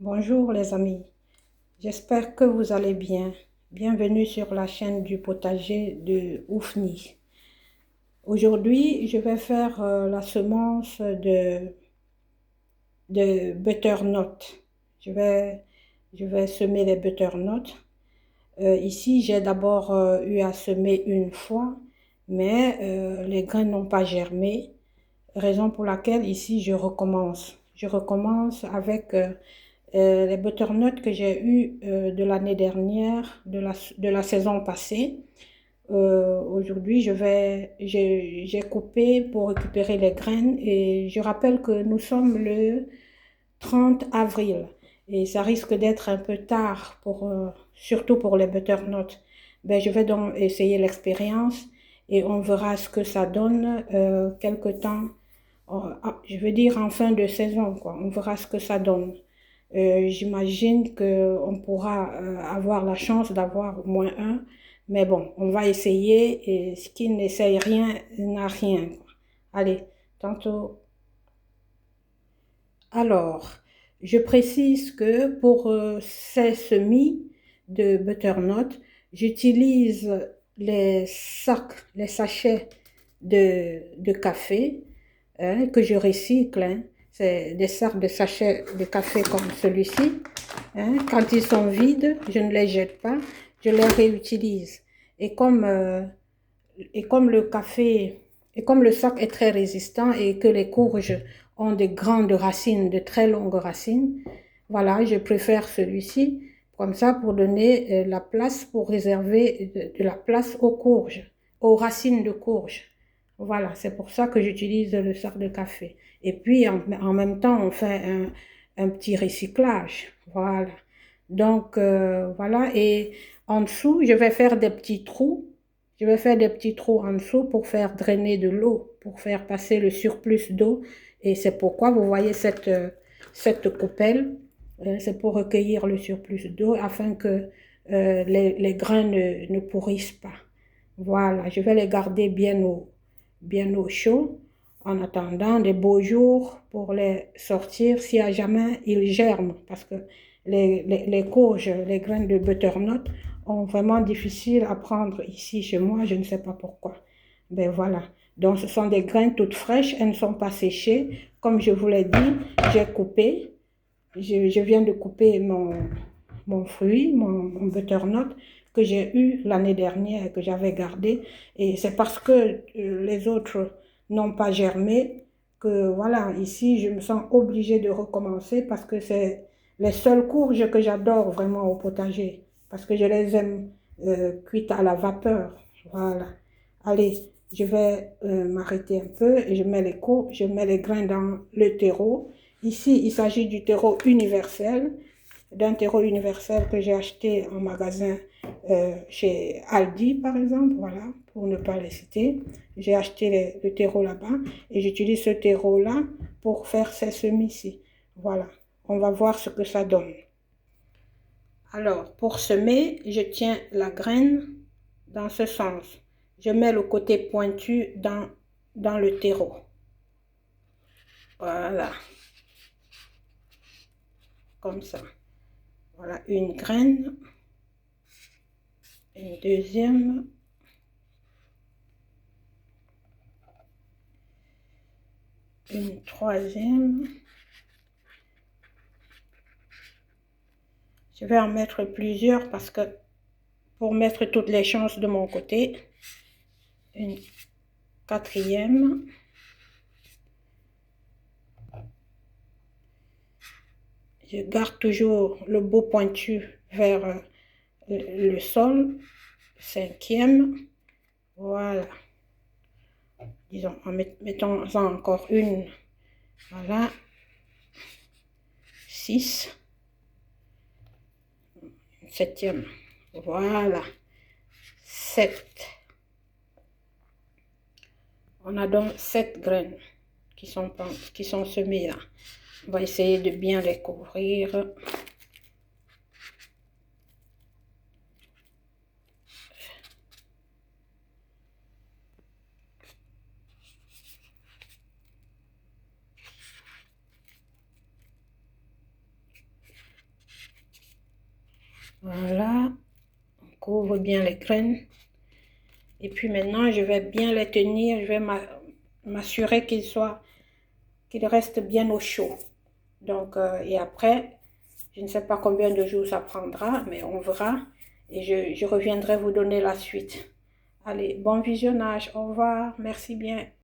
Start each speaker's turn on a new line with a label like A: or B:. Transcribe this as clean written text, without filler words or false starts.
A: Bonjour les amis, j'espère que vous allez bien. Bienvenue sur la chaîne du potager de Oufni. Aujourd'hui, je vais faire la semence de butternut. Je vais, je vais semer les butternut. Ici, j'ai d'abord eu à semer une fois, mais les graines n'ont pas germé, raison pour laquelle ici je recommence. Je recommence avec les butternuts que j'ai eus de l'année dernière, de la saison passée. Aujourd'hui, j'ai coupé pour récupérer les graines et je rappelle que nous sommes le 30 avril et ça risque d'être un peu tard surtout pour les butternuts. Ben, je vais donc essayer l'expérience et on verra ce que ça donne quelque temps, je veux dire en fin de saison, quoi. On verra ce que ça donne. J'imagine qu'on pourra avoir la chance d'avoir au moins un, mais bon, on va essayer et ce qui n'essaye rien n'a rien. Allez, tantôt. Alors, je précise que pour ces semis de butternut, j'utilise les sacs, les sachets de café que je recycle. C'est des sacs de sachets de café comme celui-ci. Quand ils sont vides, je ne les jette pas, je les réutilise. Et comme, euh, et comme le café, et comme le sac est très résistant et que les courges ont de grandes racines, de très longues racines, voilà, je préfère celui-ci, comme ça pour donner la place, pour réserver de la place aux courges, aux racines de courges. Voilà, c'est pour ça que j'utilise le sac de café. Et puis, en même temps, on fait un petit recyclage. Voilà. Donc, voilà. Et en dessous, je vais faire des petits trous. Je vais faire des petits trous en dessous pour faire drainer de l'eau, pour faire passer le surplus d'eau. Et c'est pourquoi vous voyez cette coupelle. C'est pour recueillir le surplus d'eau afin que les grains ne pourrissent pas. Voilà, je vais les garder bien au chaud en attendant des beaux jours pour les sortir si à jamais ils germent. Parce que les courges, les graines de butternut ont vraiment difficile à prendre ici chez moi, je ne sais pas pourquoi. Ben voilà. Donc ce sont des graines toutes fraîches, elles ne sont pas séchées. Comme je vous l'ai dit, j'ai coupé. Je viens de couper mon fruit, mon butternut que j'ai eu l'année dernière et que j'avais gardé. Et c'est parce que les autres n'ont pas germé que voilà, ici je me sens obligée de recommencer parce que c'est les seules courges que j'adore vraiment au potager parce que je les aime cuites à la vapeur. Voilà. Allez, je vais m'arrêter un peu et je mets les grains dans le terreau. Ici, il s'agit du terreau universel, d'un terreau universel que j'ai acheté en magasin chez Aldi, par exemple, voilà, pour ne pas les citer. J'ai acheté le terreau là-bas et j'utilise ce terreau-là pour faire ces semis-ci. Voilà, on va voir ce que ça donne. Alors, pour semer, je tiens la graine dans ce sens. Je mets le côté pointu dans le terreau. Voilà, comme ça. Voilà, une graine, une deuxième, une troisième. Je vais en mettre plusieurs parce que pour mettre toutes les chances de mon côté. Une quatrième. Je garde toujours le bout pointu vers le sol. Cinquième. Voilà. Disons, mettons-en encore une. Voilà. 6. Septième. Voilà. 7. On a donc 7 graines qui sont semées là. On va essayer de bien les couvrir. Voilà, on couvre bien les graines. Et puis maintenant, je vais bien les tenir. Je vais m'assurer qu'ils restent bien au chaud. Donc, et après, je ne sais pas combien de jours ça prendra, mais on verra. Et je reviendrai vous donner la suite. Allez, bon visionnage. Au revoir. Merci bien.